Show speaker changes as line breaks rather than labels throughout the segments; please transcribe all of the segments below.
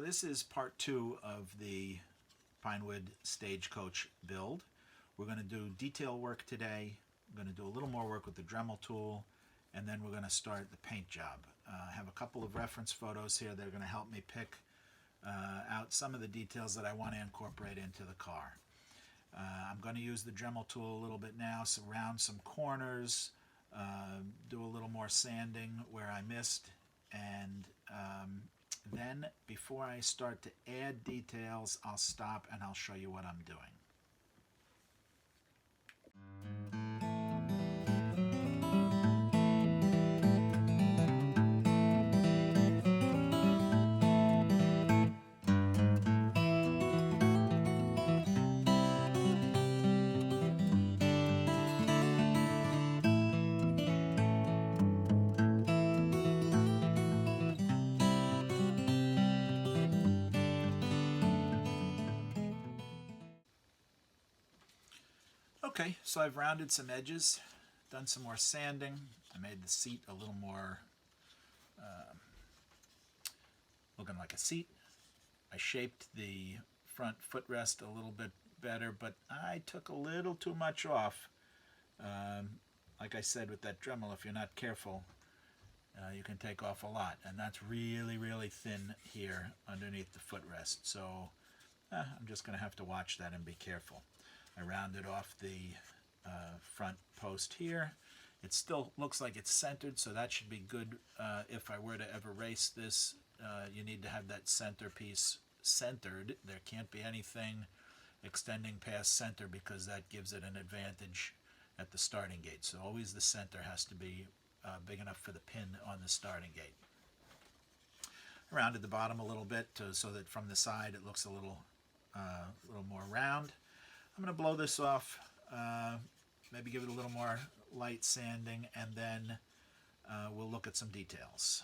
this is part 2 of the Pinewood Stagecoach build. We're going to do detail work today. We're going to do a little more work with the Dremel tool, and then we're going to start the paint job. I have a couple of reference photos here that are going to help me pick out some of the details that I want to incorporate into the car. I'm going to use the Dremel tool a little bit now, round some corners, do a little more sanding where I missed, and then before I start to add details, I'll stop and I'll show you what I'm doing. Okay, so I've rounded some edges, done some more sanding. I made the seat a little more looking like a seat. I shaped the front footrest a little bit better, but I took a little too much off. Like I said with that Dremel, if you're not careful, you can take off a lot, and that's really thin here underneath the footrest. So I'm just going to have to watch that and be careful. I rounded off the front post here. It still looks like it's centered, so that should be good. If I were to ever race this, you need to have that centerpiece centered. There can't be anything extending past center because that gives it an advantage at the starting gate. So always the center has to be big enough for the pin on the starting gate. I rounded the bottom a little bit so that from the side it looks a little more round. I'm going to blow this off, maybe give it a little more light sanding, and then we'll look at some details.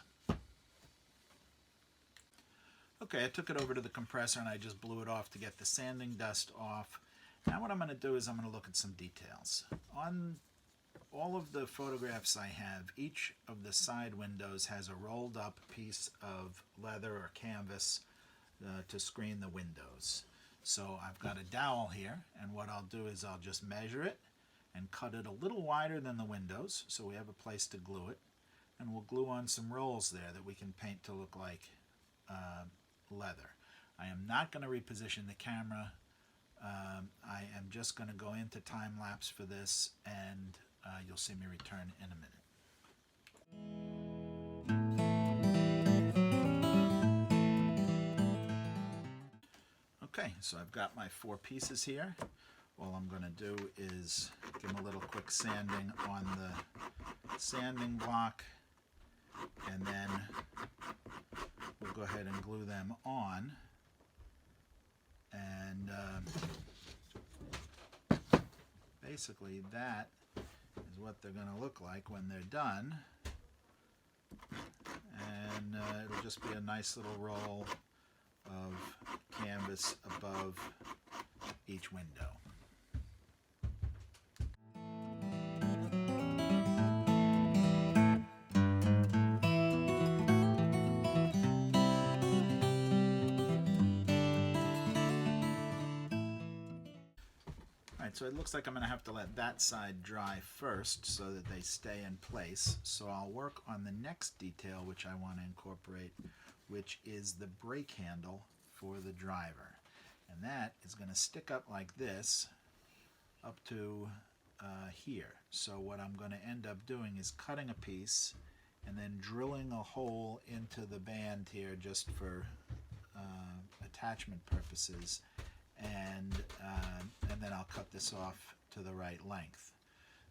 Okay, I took it over to the compressor and I just blew it off to get the sanding dust off. Now what I'm going to do is I'm going to look at some details. On all of the photographs I have, each of the side windows has a rolled up piece of leather or canvas to screen the windows. So I've got a dowel here, and what I'll do is I'll just measure it and cut it a little wider than the windows so we have a place to glue it, and we'll glue on some rolls there that we can paint to look like leather. I am not going to reposition the camera. I am just going to go into time lapse for this, and you'll see me return in a minute. Okay, so I've got my 4 pieces here. All I'm going to do is give them a little quick sanding on the sanding block, and then we'll go ahead and glue them on. And basically that is what they're going to look like when they're done. And it'll just be a nice little roll of canvas above each window. Alright, so it looks like I'm going to have to let that side dry first so that they stay in place. So I'll work on the next detail which I want to incorporate, which is the brake handle for the driver. And that is going to stick up like this up to here. So what I'm going to end up doing is cutting a piece and then drilling a hole into the band here just for attachment purposes, and then I'll cut this off to the right length.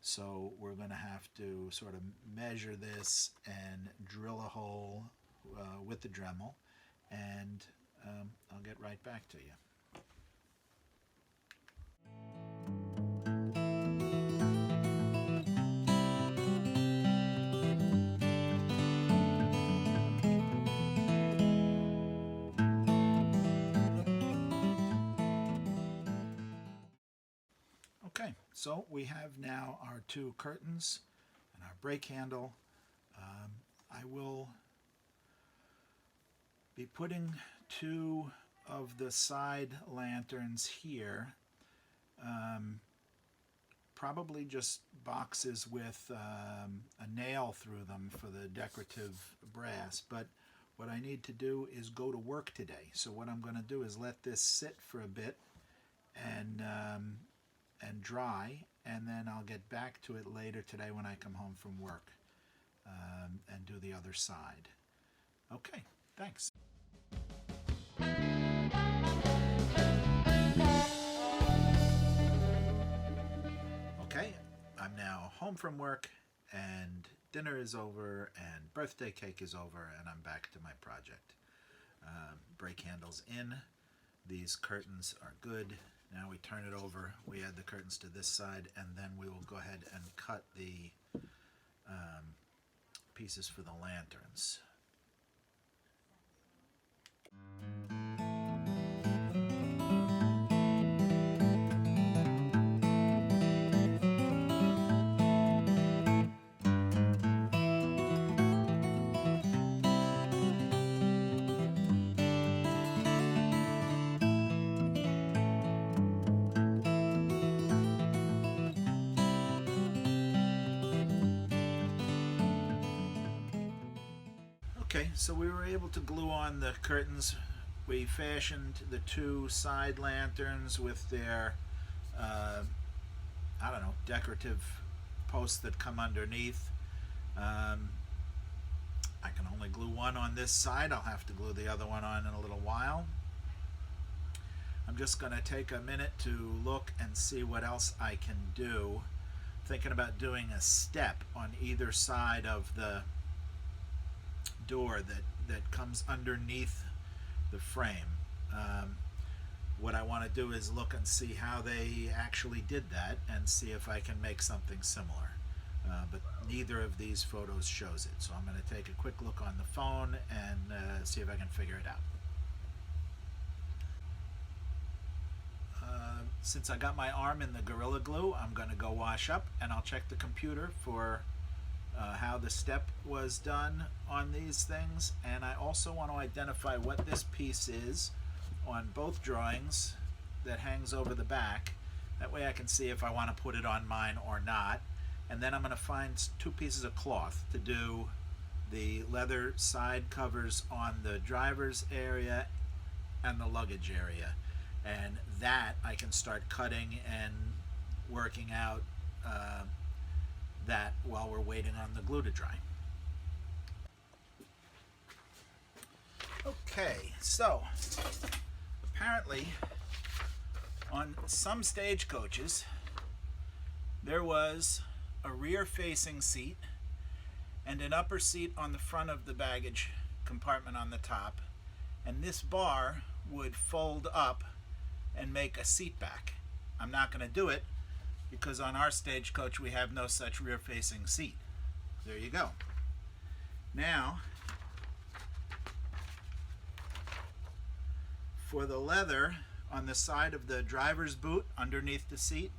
So we're going to have to sort of measure this and drill a hole with the Dremel, and I'll get right back to you. Okay, so we have now our 2 curtains and our brake handle. I will be putting two of the side lanterns here, probably just boxes with a nail through them for the decorative brass, but what I need to do is go to work today. So what I'm going to do is let this sit for a bit and dry, and then I'll get back to it later today when I come home from work and do the other side. Okay, thanks. Okay, I'm now home from work, and dinner is over, and birthday cake is over, and I'm back to my project. Brake handles in. These curtains are good. Now we turn it over. We add the curtains to this side, and then we will go ahead and cut the pieces for the lanterns. Okay, so we were able to glue on the curtains. We fashioned the two side lanterns with their, I don't know, decorative posts that come underneath. I can only glue one on this side. I'll have to glue the other one on in a little while. I'm just going to take a minute to look and see what else I can do. Thinking about doing a step on either side of the door that comes underneath the frame. What I want to do is look and see how they actually did that and see if I can make something similar. But neither of these photos shows it, so I'm going to take a quick look on the phone and see if I can figure it out. Since I got my arm in the Gorilla Glue, I'm going to go wash up, and I'll check the computer for how the step was done on these things, and I also want to identify what this piece is on both drawings that hangs over the back. That way I can see if I want to put it on mine or not. And then I'm going to find two pieces of cloth to do the leather side covers on the driver's area and the luggage area, and that I can start cutting and working out that while we're waiting on the glue to dry. Okay, so apparently on some stagecoaches there was a rear-facing seat and an upper seat on the front of the baggage compartment on the top, and this bar would fold up and make a seat back. I'm not going to do it because on our Stagecoach we have no such rear-facing seat. There you go. Now, for the leather on the side of the driver's boot underneath the seat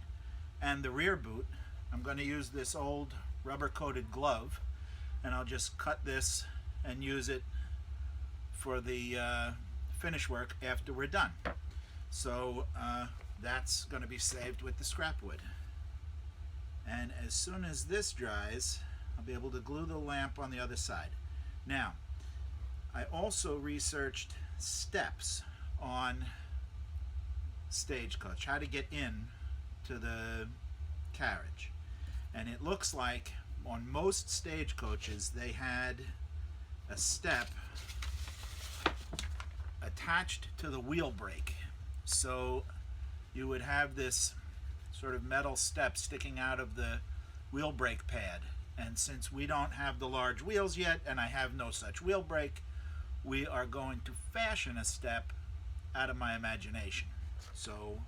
and the rear boot, I'm going to use this old rubber-coated glove, and I'll just cut this and use it for the finish work after we're done. So that's going to be saved with the scrap wood. And as soon as this dries, I'll be able to glue the lamp on the other side. Now, I also researched steps on Stagecoach, how to get in to the carriage. And it looks like on most Stagecoaches they had a step attached to the wheel brake. So you would have this sort of metal step sticking out of the wheel brake pad, and since we don't have the large wheels yet and I have no such wheel brake, we are going to fashion a step out of my imagination. So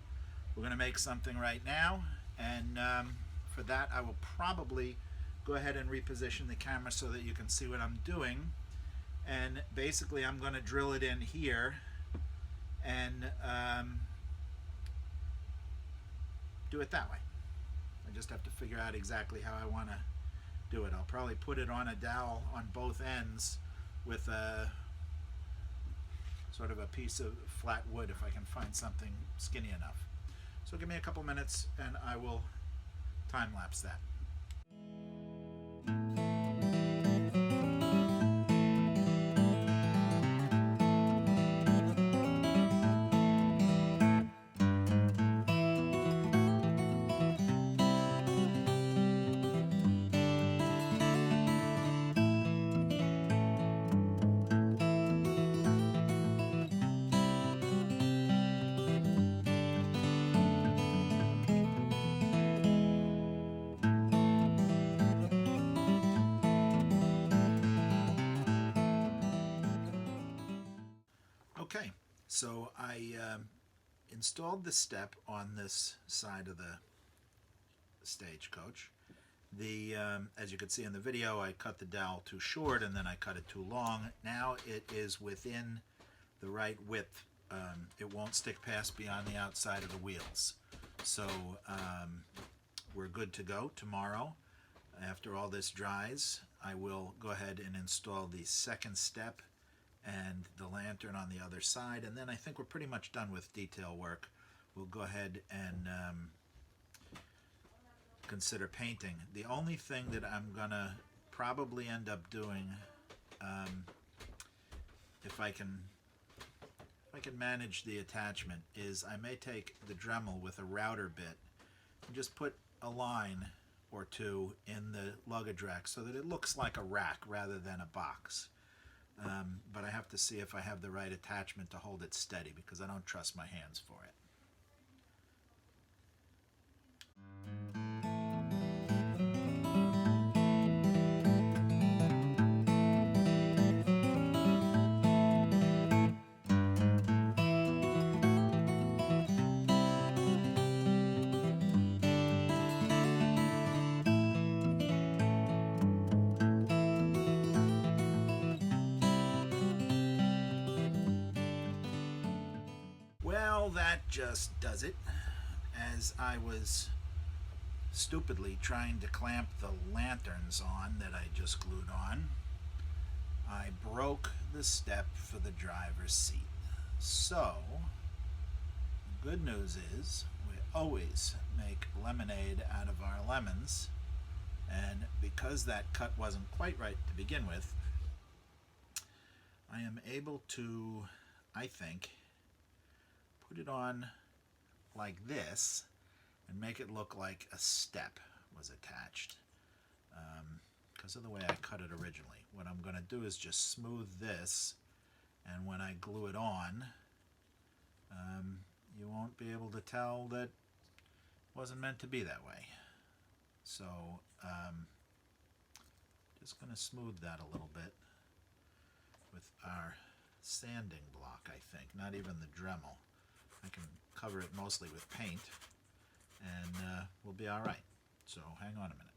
we're going to make something right now, and for that I will probably go ahead and reposition the camera so that you can see what I'm doing. And basically I'm going to drill it in here and do it that way. I just have to figure out exactly how I want to do it. I'll probably put it on a dowel on both ends with a sort of a piece of flat wood if I can find something skinny enough. So give me a couple minutes and I will time lapse that. Okay, so I installed the step on this side of the Stagecoach. As you can see in the video, I cut the dowel too short and then I cut it too long. Now it is within the right width. It won't stick past beyond the outside of the wheels. So we're good to go. Tomorrow, after all this dries, I will go ahead and install the second step and the lantern on the other side, and then I think we're pretty much done with detail work. We'll go ahead and consider painting. The only thing that I'm gonna probably end up doing, if I can manage the attachment, is I may take the Dremel with a router bit and just put a line or two in the luggage rack so that it looks like a rack rather than a box. But I have to see if I have the right attachment to hold it steady because I don't trust my hands for it. Well, that just does it. As I was stupidly trying to clamp the lanterns on that I just glued on, I broke the step for the driver's seat. So, the good news is we always make lemonade out of our lemons, and because that cut wasn't quite right to begin with, I am able to, I think, put it on like this and make it look like a step was attached because of the way I cut it originally. What I'm going to do is just smooth this, and when I glue it on, you won't be able to tell that it wasn't meant to be that way. So just going to smooth that a little bit with our sanding block, I think, not even the Dremel. I can cover it mostly with paint, and we'll be all right. So hang on a minute.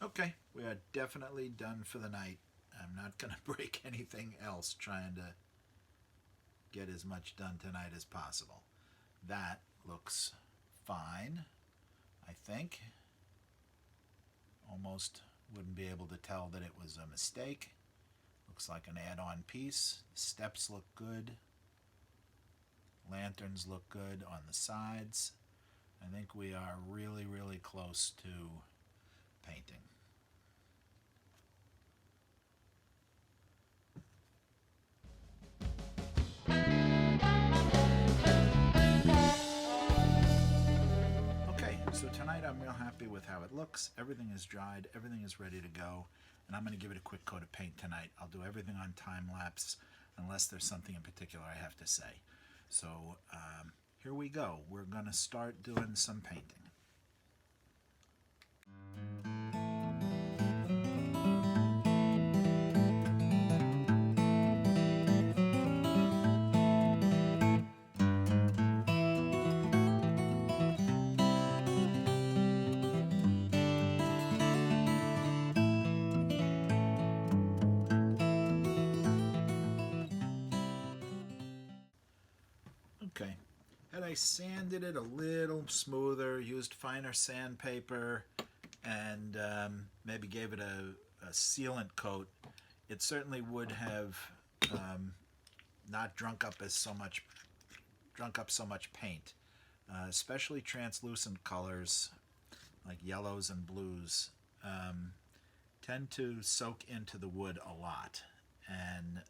Okay, we are definitely done for the night. I'm not going to break anything else trying to get as much done tonight as possible. That looks fine, I think. Almost wouldn't be able to tell that it was a mistake. Looks like an add-on piece. Steps look good. Lanterns look good on the sides. I think we are really, really close to painting. So tonight I'm real happy with how it looks. Everything is dried, everything is ready to go, and I'm going to give it a quick coat of paint tonight. I'll do everything on time lapse unless there's something in particular I have to say. So here we go. We're going to start doing some painting. had I sanded it a little smoother, used finer sandpaper, and maybe gave it a sealant coat, it certainly would have not drunk up so much paint. Especially translucent colors like yellows and blues tend to soak into the wood a lot, and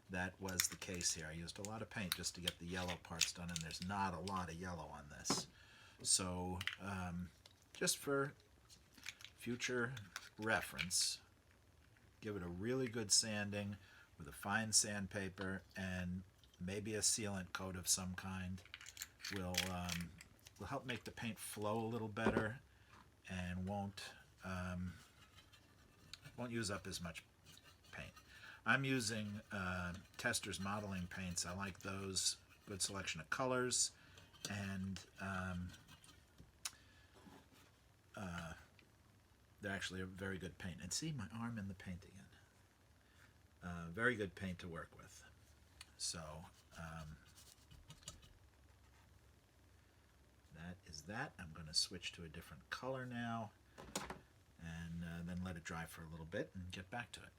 that was the case here. I used a lot of paint just to get the yellow parts done, and there's not a lot of yellow on this. So just for future reference, give it a really good sanding with a fine sandpaper, and maybe a sealant coat of some kind will help make the paint flow a little better, and won't use up as much paint. I'm using Testors modeling paints. I like those. Good selection of colors, and they're actually a very good paint. And see my arm in the paint again. Very good paint to work with. So that is that. I'm going to switch to a different color now, and then let it dry for a little bit and get back to it.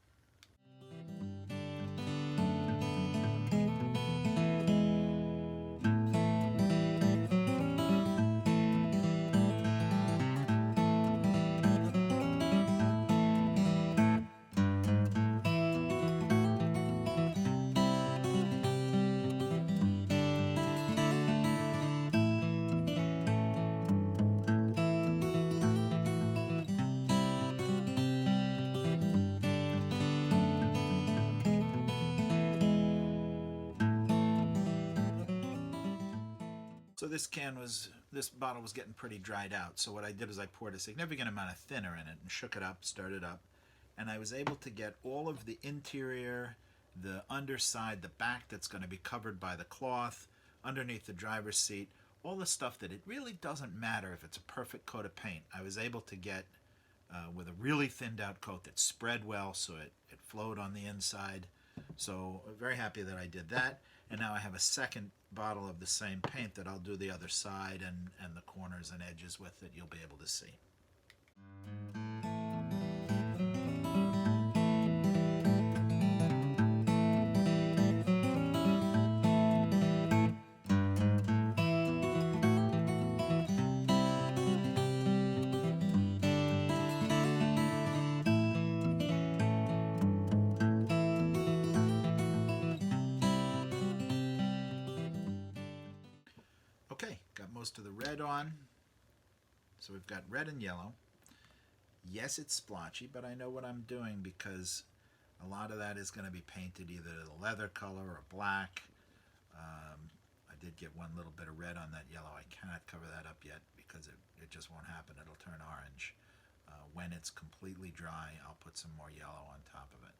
So this bottle was getting pretty dried out. So what I did is I poured a significant amount of thinner in it and shook it up, stirred it up, and I was able to get all of the interior, the underside, the back that's going to be covered by the cloth, underneath the driver's seat, all the stuff that it really doesn't matter if it's a perfect coat of paint. I was able to get with a really thinned out coat that spread well, so it flowed on the inside. So I'm very happy that I did that. And now I have a second bottle of the same paint that I'll do the other side and the corners and edges with that you'll be able to see. Okay, got most of the red on. So we've got red and yellow. Yes, it's splotchy, but I know what I'm doing because a lot of that is going to be painted either a leather color or black. I did get one little bit of red on that yellow. I cannot cover that up yet because it just won't happen. It'll turn orange. When it's completely dry, I'll put some more yellow on top of it.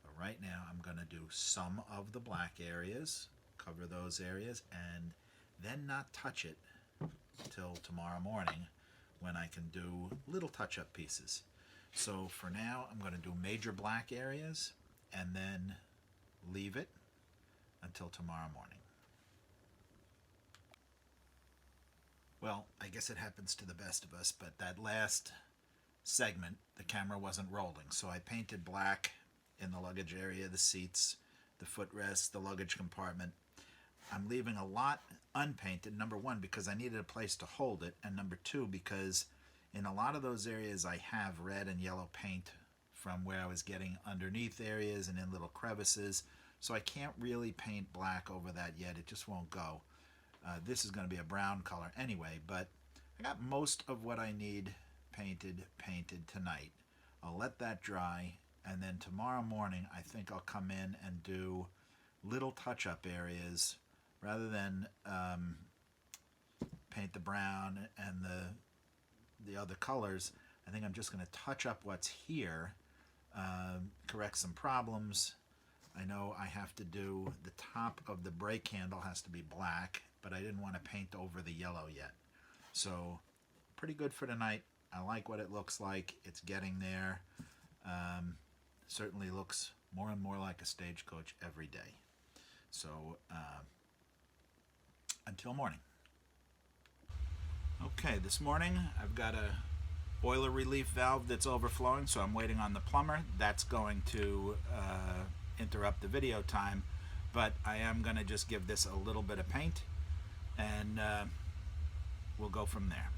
But right now I'm going to do some of the black areas, cover those areas, and then not touch it till tomorrow morning when I can do little touch-up pieces. So for now, I'm going to do major black areas and then leave it until tomorrow morning. Well, I guess it happens to the best of us, but that last segment, the camera wasn't rolling, so I painted black in the luggage area, the seats, the footrest, the luggage compartment. I'm leaving a lot unpainted, number one, because I needed a place to hold it, and number two, because in a lot of those areas I have red and yellow paint from where I was getting underneath areas and in little crevices, so I can't really paint black over that yet. It just won't go. This is going to be a brown color anyway, but I got most of what I need painted tonight. I'll let that dry, and then tomorrow morning I think I'll come in and do little touch-up areas rather than paint the brown and the other colors. I think I'm just going to touch up what's here, correct some problems. I know I have to do the top of the brake handle has to be black, but I didn't want to paint over the yellow yet. So pretty good for tonight. I like what it looks like. It's getting there. Certainly looks more and more like a Stagecoach every day. So until morning. Okay, this morning I've got a boiler relief valve that's overflowing, so I'm waiting on the plumber. That's going to interrupt the video time, but I am going to just give this a little bit of paint, and we'll go from there.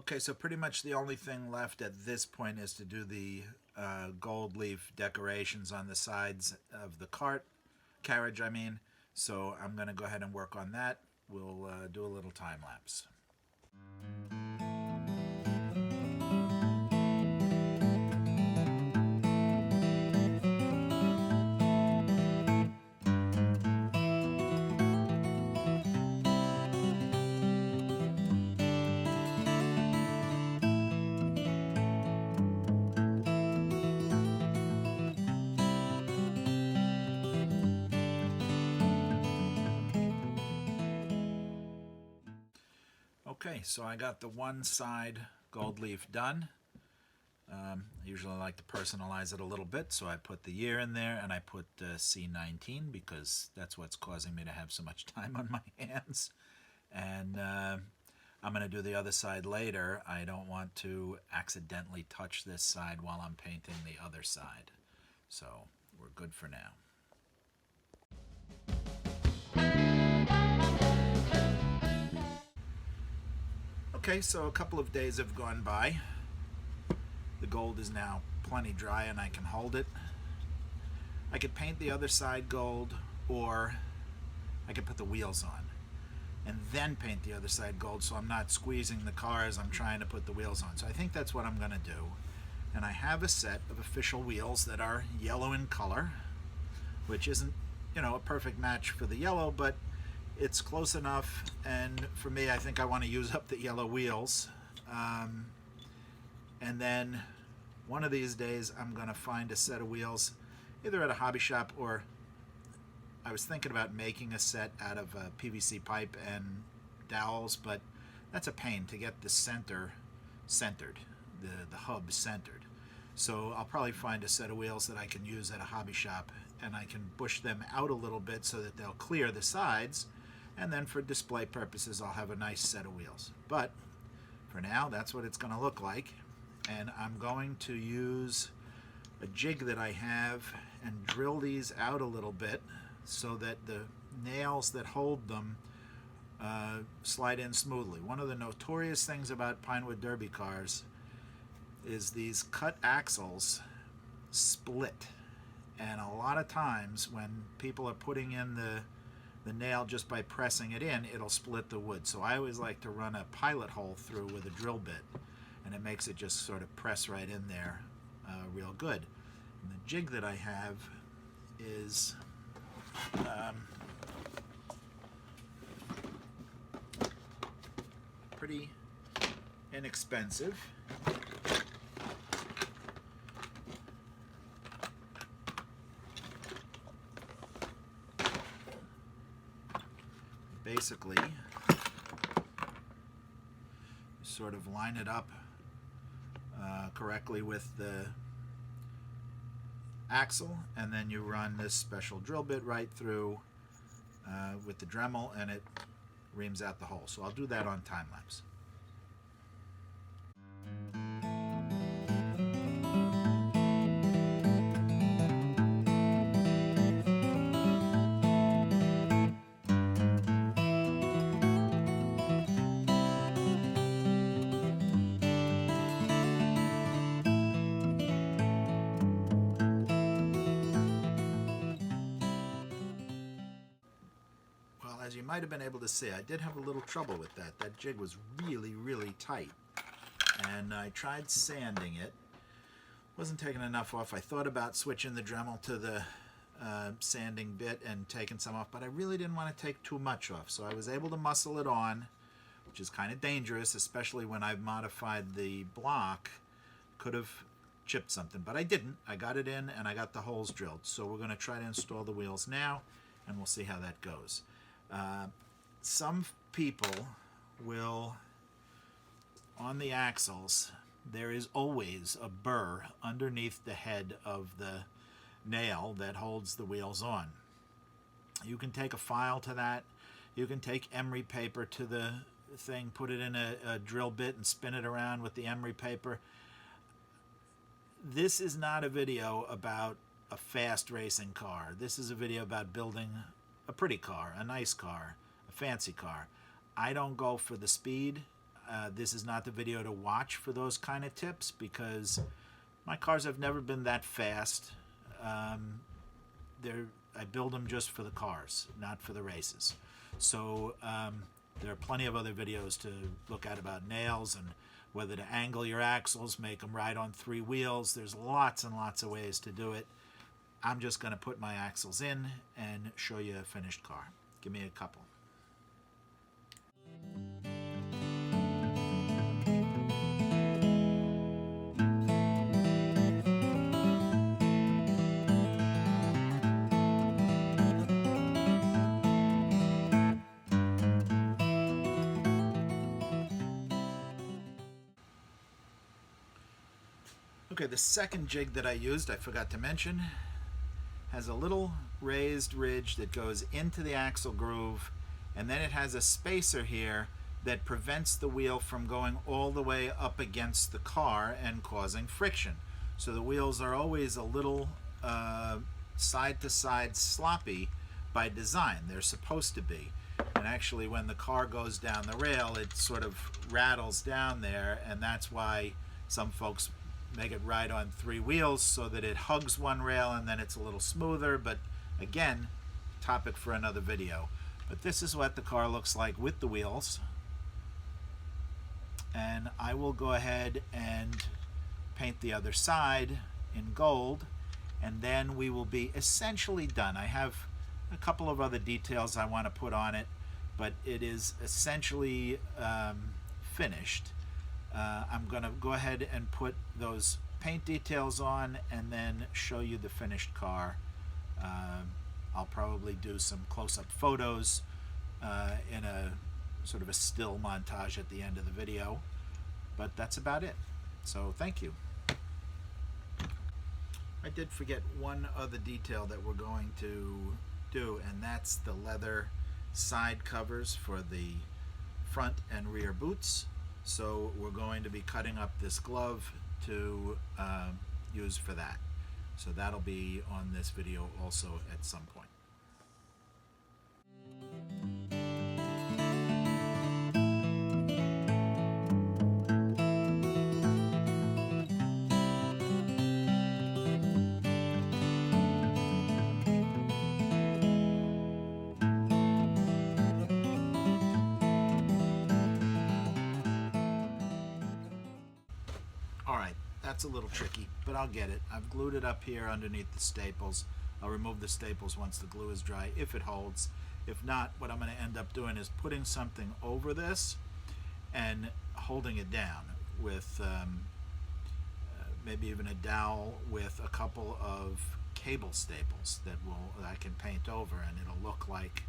Okay, so pretty much the only thing left at this point is to do the gold leaf decorations on the sides of the carriage, I mean. So I'm going to go ahead and work on that. We'll do a little time lapse. Okay, so I got the one side gold leaf done. I usually like to personalize it a little bit, so I put the year in there, and I put C19 because that's what's causing me to have so much time on my hands. And I'm going to do the other side later. I don't want to accidentally touch this side while I'm painting the other side. So we're good for now. Okay, so a couple of days have gone by. The gold is now plenty dry and I can hold it. I could paint the other side gold, or I could put the wheels on and then paint the other side gold, so I'm not squeezing the car as I'm trying to put the wheels on. So I think that's what I'm going to do. And I have a set of official wheels that are yellow in color, which isn't, a perfect match for the yellow, but it's close enough. And for me, I think I want to use up the yellow wheels. And then one of these days I'm going to find a set of wheels either at a hobby shop, or I was thinking about making a set out of PVC pipe and dowels, but that's a pain to get the center centered, the hub centered. So I'll probably find a set of wheels that I can use at a hobby shop, and I can bush them out a little bit so that they'll clear the sides, and then for display purposes I'll have a nice set of wheels. But for now, that's what it's going to look like. And I'm going to use a jig that I have and drill these out a little bit so that the nails that hold them slide in smoothly. One of the notorious things about Pinewood Derby cars is these cut axles split, and a lot of times when people are putting in the nail just by pressing it in, it'll split the wood. So I always like to run a pilot hole through with a drill bit, and it makes it just sort of press right in there real good. And the jig that I have is pretty inexpensive. Basically, sort of line it up correctly with the axle, and then you run this special drill bit right through with the Dremel, and it reams out the hole. So I'll do that on time lapse. As you might have been able to see, I did have a little trouble with that. That jig was really, really tight, and I tried sanding it. Wasn't taking enough off. I thought about switching the Dremel to the sanding bit and taking some off, but I really didn't want to take too much off, so I was able to muscle it on, which is kind of dangerous, especially when I've modified the block. Could have chipped something, but I didn't. I got it in, and I got the holes drilled. So we're going to try to install the wheels now, and we'll see how that goes. Some people will, on the axles, there is always a burr underneath the head of the nail that holds the wheels on. You can take a file to that. You can take emery paper to the thing, put it in a drill bit and spin it around with the emery paper. This is not a video about a fast racing car. This is a video about building a pretty car, a nice car, a fancy car. I don't go for the speed. This is not the video to watch for those kind of tips, because my cars have never been that fast. I build them just for the cars, not for the races. So there are plenty of other videos to look at about nails and whether to angle your axles, make them ride on 3 wheels. There's lots and lots of ways to do it. I'm just going to put my axles in and show you a finished car. Give me a couple. Okay, the second jig that I used, I forgot to mention, has a little raised ridge that goes into the axle groove, and then it has a spacer here that prevents the wheel from going all the way up against the car and causing friction. So the wheels are always a little side to side sloppy by design. They're supposed to be. And actually when the car goes down the rail, it sort of rattles down there, and that's why some folks make it ride on 3 wheels so that it hugs one rail and then it's a little smoother. But again, topic for another video. But this is what the car looks like with the wheels, and I will go ahead and paint the other side in gold, and then we will be essentially done. I have a couple of other details I want to put on it, but it is essentially finished. I'm going to go ahead and put those paint details on and then show you the finished car. I'll probably do some close-up photos in a sort of a still montage at the end of the video, but that's about it. So thank you. I did forget one other detail that we're going to do, and that's the leather side covers for the front and rear boots. So we're going to be cutting up this glove to use for that. So that'll be on this video also at some point. that's a little tricky, but I'll get it. I've glued it up here underneath the staples. I'll remove the staples once the glue is dry, if it holds. If not, what I'm going to end up doing is putting something over this and holding it down with maybe even a dowel with a couple of cable staples that I can paint over, and it'll look like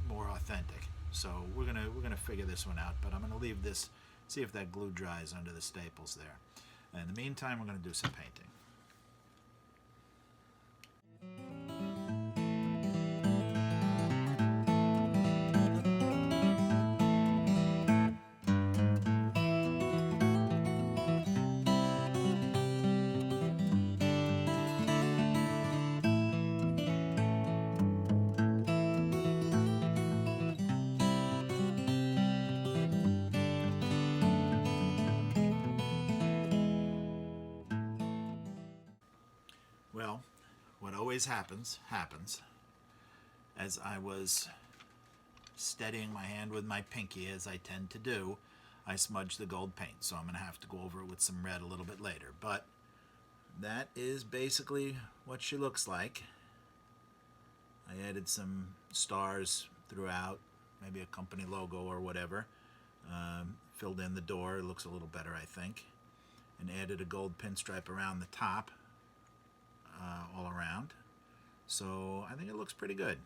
more authentic. So we're gonna figure this one out, but I'm gonna leave this, see if that glue dries under the staples there. In the meantime, we're gonna do some painting. Well, what always happens. As I was steadying my hand with my pinky, as I tend to do, I smudged the gold paint, so I'm going to have to go over it with some red a little bit later. But that is basically what she looks like. I added some stars throughout, maybe a company logo or whatever. Filled in the door, it looks a little better, I think. And added a gold pinstripe around the top. All around, so I think it looks pretty good.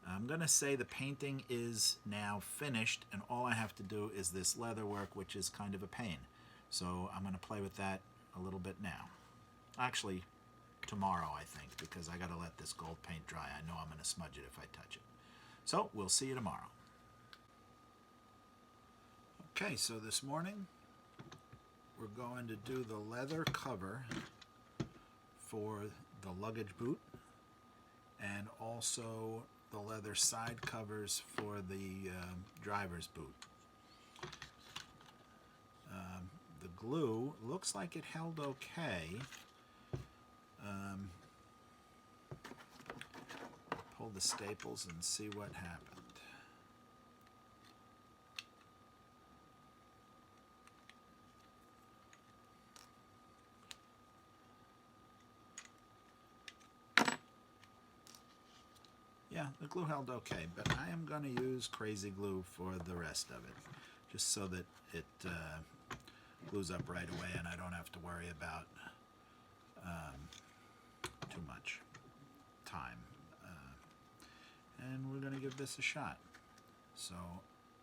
I'm gonna say the painting is now finished, and all I have to do is this leather work, which is kind of a pain. So I'm gonna play with that a little bit now. Actually, tomorrow, I think, because I gotta let this gold paint dry. I know I'm gonna smudge it if I touch it. So we'll see you tomorrow. Okay, so this morning we're going to do the leather cover for the luggage boot, and also the leather side covers for the driver's boot. The glue looks like it held okay. Pull the staples and see what happened. Yeah, the glue held okay, but I am going to use crazy glue for the rest of it, just so that it glues up right away and I don't have to worry about too much time. And we're going to give this a shot. So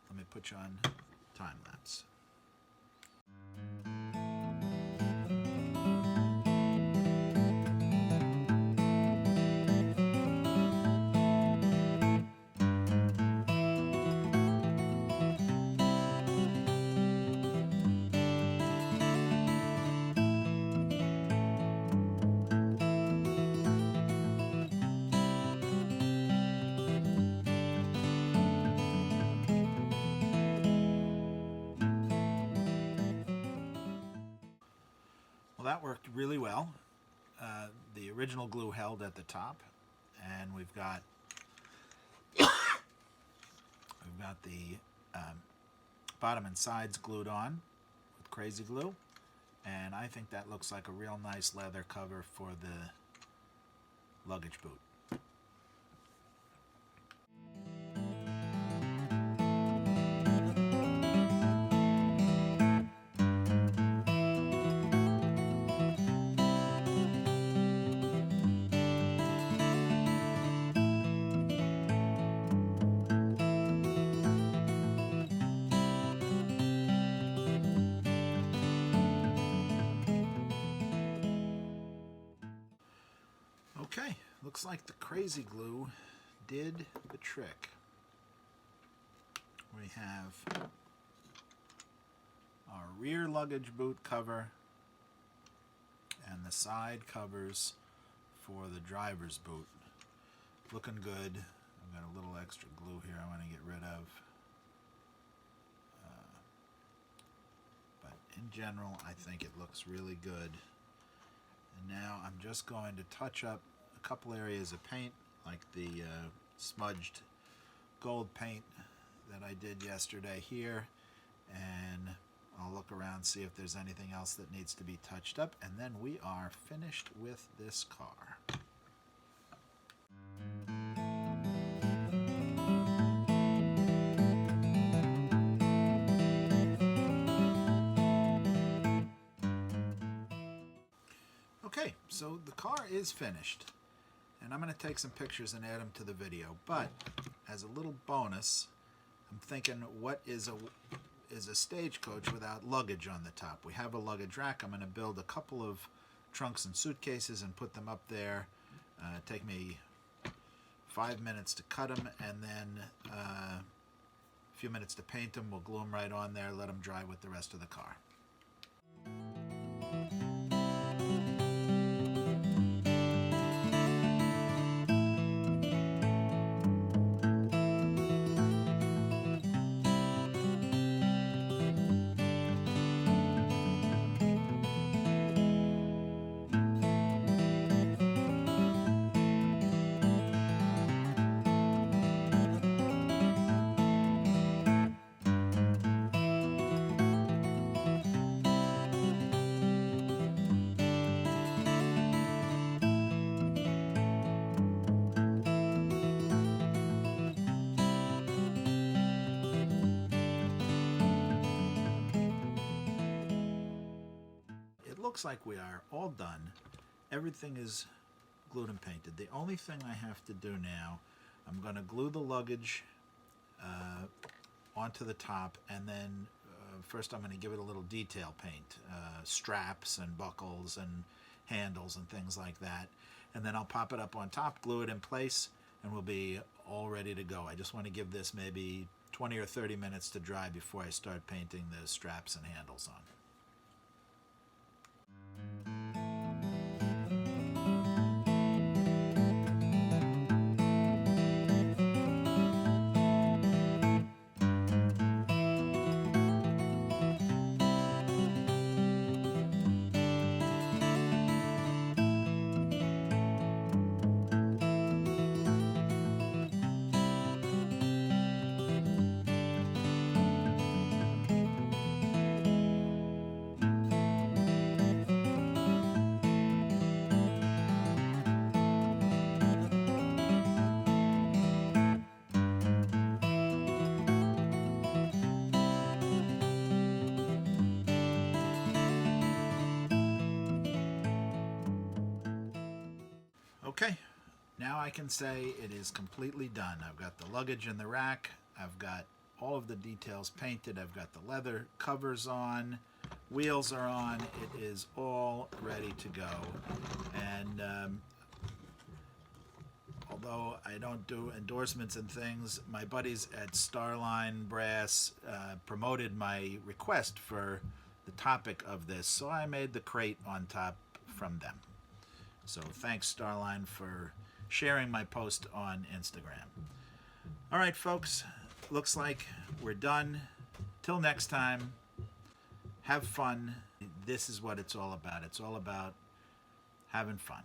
let me put you on time lapse. Well, that worked really well. The original glue held at the top, and we've got the bottom and sides glued on with crazy glue, and I think that looks like a real nice leather cover for the luggage boot. Okay, looks like the crazy glue did the trick. We have our rear luggage boot cover and the side covers for the driver's boot. Looking good. I've got a little extra glue here I want to get rid of. But in general, I think it looks really good. And now I'm just going to touch up a couple areas of paint, like the smudged gold paint that I did yesterday here, and I'll look around, see if there's anything else that needs to be touched up, and then we are finished with this car. Okay, so the car is finished, and I'm going to take some pictures and add them to the video, but as a little bonus, I'm thinking, what is a Stagecoach without luggage on the top? We have a luggage rack. I'm going to build a couple of trunks and suitcases and put them up there. Take me 5 minutes to cut them, and then a few minutes to paint them. We'll glue them right on there, let them dry with the rest of the car. Looks like we are all done. Everything is glued and painted. The only thing I have to do now, I'm going to glue the luggage onto the top, and then first I'm going to give it a little detail paint, straps and buckles and handles and things like that, and then I'll pop it up on top, glue it in place, and we'll be all ready to go. I just want to give this maybe 20 or 30 minutes to dry before I start painting the straps and handles on. Okay, now I can say it is completely done. I've got the luggage in the rack, I've got all of the details painted, I've got the leather covers on, wheels are on, it is all ready to go. And although I don't do endorsements and things, my buddies at Starline Brass promoted my request for the topic of this, so I made the crate on top from them. So thanks, Starline, for sharing my post on Instagram. All right, folks, looks like we're done. Till next time, have fun. This is what it's all about. It's all about having fun.